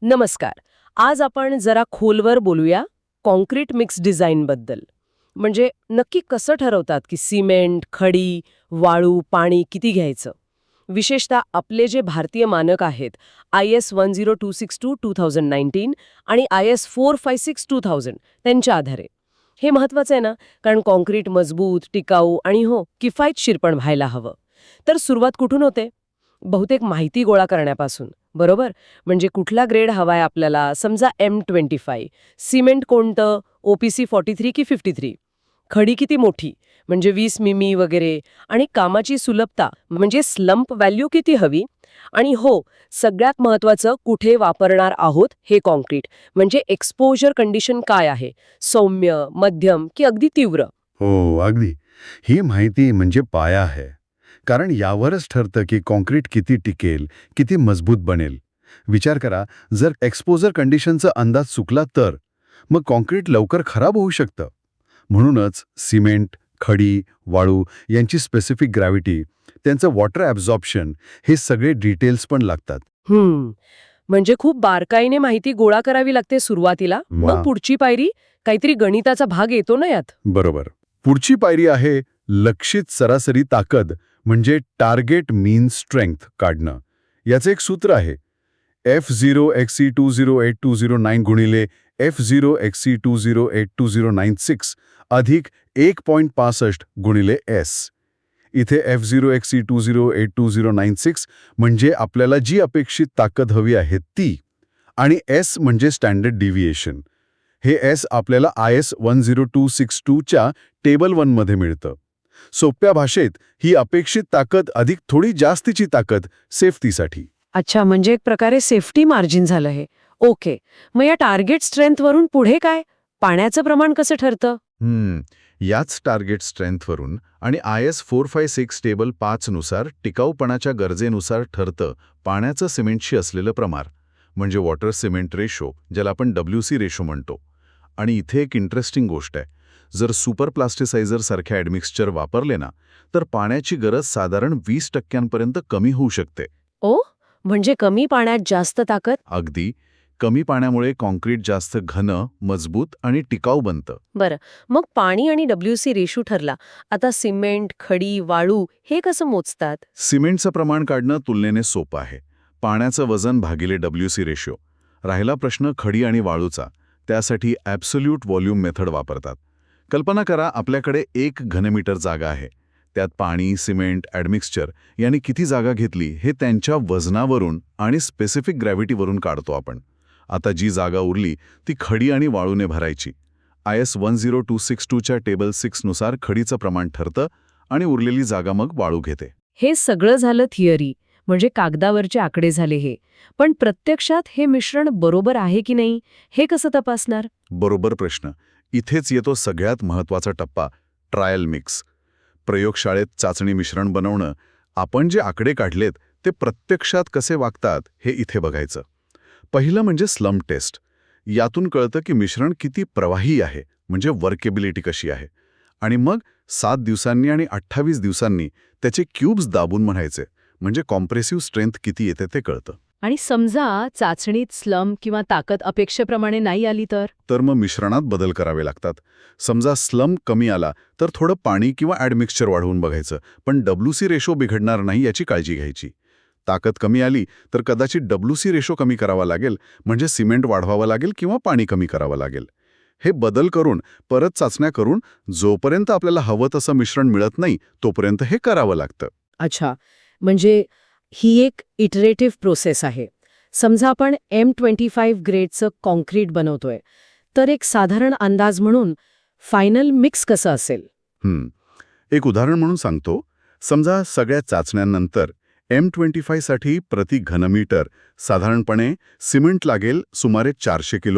नमस्कार. आज आपण जरा खोलवर बोलूया कॉन्क्रीट मिक्स डिझाईनबद्दल. म्हणजे नक्की कसं ठरवतात की सिमेंट, खडी, वाळू, पाणी किती घ्यायचं? विशेषतः आपले जे भारतीय मानक आहेत IS 10262 2019 आणि IS 456 2000 त्यांच्या आधारे. हे महत्वाचं आहे ना, कारण कॉन्क्रीट मजबूत, टिकाऊ आणि किफायतशीर पण व्हायला हवं. तर सुरुवात कुठून होते? बहुतेक माहिती गोळा करण्यापासून, बरोबर? म्हणजे कुठला ग्रेड हवाय आपल्याला, समजा M25, सिमेंट कोणतं, OPC 43 की 53, खडी किती मोठी, म्हणजे 20 मिमी वगैरे, आणि कामाची सुलभता म्हणजे स्लंप व्हॅल्यू किती हवी, आणि सगळ्यात महत्वाचं कुठे वापरणार आहोत हे कॉन्क्रीट, म्हणजे एक्सपोजर कंडिशन काय आहे, सौम्य, मध्यम की अगदी तीव्र. हो, अगदी. ही माहिती म्हणजे पाया आहे. कारण यावरच ठरतं की कॉन्क्रीट किती टिकेल, किती मजबूत बनेल. विचार करा, जर एक्सपोजर कंडिशनचा अंदाज चुकला तर मग कॉन्क्रीट लवकर खराब होऊ शकतं. म्हणूनच सिमेंट, खडी, वाळू यांची स्पेसिफिक ग्रॅव्हिटी, त्यांचं वॉटर ॲब्झॉर्प्शन हे सगळे डिटेल्स पण लागतात. म्हणजे खूप बारकाईने माहिती गोळा करावी लागते सुरुवातीला. वा. मग पुढची पायरी, काहीतरी गणिताचा भाग येतो ना यात. बरोबर. पुढची पायरी आहे लक्षित सरासरी ताकद म्हणजे टार्गेट मीन स्ट्रेंथ काढणं. याचं एक सूत्र आहे F0XC208209 गुणिले F0XC208209 अधिक 1.65 गुणिले S. इथे F0XC208209 म्हणजे आपल्याला जी अपेक्षित ताकद हवी आहे ती, आणि S म्हणजे स्टँडर्ड डिव्हिएशन. हे S आपल्याला IS 10262 च्या टेबल 1 मध्ये मिळतं. सोप्या भाषेत ही अपेक्षित ताकद अधिक थोडी जास्तीची ताकद सेफ्टीसाठी. अच्छा, म्हणजे एक प्रकारे सेफ्टी मार्जिन झालं हे. ओके. मग या टार्गेट स्ट्रेंथवरून पुढे काय? पाण्याचं प्रमाण कसं ठरतं? याच टार्गेट स्ट्रेंथवरून आणि IS 456 टेबल 5 नुसार टिकाऊपणाच्या गरजेनुसार ठरतं पाण्याचं सिमेंटशी असलेलं प्रमाण, म्हणजे वॉटर सिमेंट रेशो, ज्याला आपण WC रेशो म्हणतो. आणि इथे एक इंटरेस्टिंग गोष्ट आहे. जर सुपर प्लास्टिसायझर सारखे ॲडमिक्स्चर वापरले ना, तर पाण्याची गरज साधारण 20% कमी होऊ शकते. ओ, म्हणजे कमी पाण्यात जास्त ताकद? अगदी. कमी पाण्यामुळे कॉन्क्रीट जास्त घन, मजबूत आणि टिकाऊ बनतं. बरं. मग पाणी आणि WC रेशो ठरला. आता सिमेंट, खडी, वाळू हे कसं मोजतात? सिमेंटचं प्रमाण काढणं तुलनेने सोपं आहे. पाण्याचं वजन भागिले WC रेशो. राहिला प्रश्न खडी आणि वाळूचा. त्यासाठी ॲब्सोल्यूट व्हॉल्यूम मेथड वापरतात. कल्पना करा, आपल्याकडे 1 घनमीटर जागा आहे. त्यात पाणी, सिमेंट, ॲडमिक्स्चर यांनी किती जागा घेतली हे त्यांच्या वजनावरून आणि स्पेसिफिक ग्रॅव्हिटीवरून काढतो आपण. आता जी जागा उरली ती खडी आणि वाळूने भरायची. IS 10262 च्या टेबल 6 नुसार खडीचं प्रमाण ठरतं आणि उरलेली जागा मग वाळू घेते. हे सगळं झालं थिअरी, म्हणजे कागदावरचे आकडे झाले हे. पण प्रत्यक्षात हे मिश्रण बरोबर आहे की नाही हे कसं तपासणार? बरोबर प्रश्न. इथेच येतो सगळ्यात महत्त्वाचा टप्पा, ट्रायल मिक्स. प्रयोगशाळेत चाचणी मिश्रण बनवणं. आपण जे आकडे काढलेत ते प्रत्यक्षात कसे वागतात हे इथे बघायचं. पहिलं म्हणजे स्लम्प टेस्ट. यातून कळतं की मिश्रण किती प्रवाही आहे, म्हणजे वर्केबिलिटी कशी आहे. आणि मग 7 दिवसांनी आणि 28 दिवसांनी त्याचे क्यूब्स दाबून म्हणायचे, म्हणजे कॉम्प्रेसिव्ह स्ट्रेंथ किती येते ते कळतं. आणि समजा चाचणीत स्लम्प किंवा ताकद अपेक्षेप्रमाणे नाही आली तर मग मिश्रणात बदल करावे लागतात. समजा स्लम्प कमी आला तर थोडं पाणी किंवा ॲडमिक्स्चर वाढवून बघायचं, पण WC रेशो बिघडणार नाही याची काळजी घ्यायची. ताकद कमी आली तर कदाचित WC रेशो कमी करावा लागेल, म्हणजे सिमेंट वाढवावं लागेल किंवा पाणी कमी करावं लागेल. हे बदल करून परत चाचण्या करून जोपर्यंत आपल्याला हवं तसं मिश्रण मिळत नाही तोपर्यंत हे करावं लागतं. अच्छा, म्हणजे ही एक इटरेटिव्ह प्रोसेस आहे. समजा आपण M25 ग्रेडचं कॉन्क्रीट बनवतोय, तर एक साधारण अंदाज म्हणून फायनल मिक्स कसं असेल? एक उदाहरण म्हणून सांगतो. समजा सगळ्या चाचण्यांनंतर M25 साठी प्रति घनमीटर साधारणपणे सिमेंट लागेल सुमारे 400 किलो,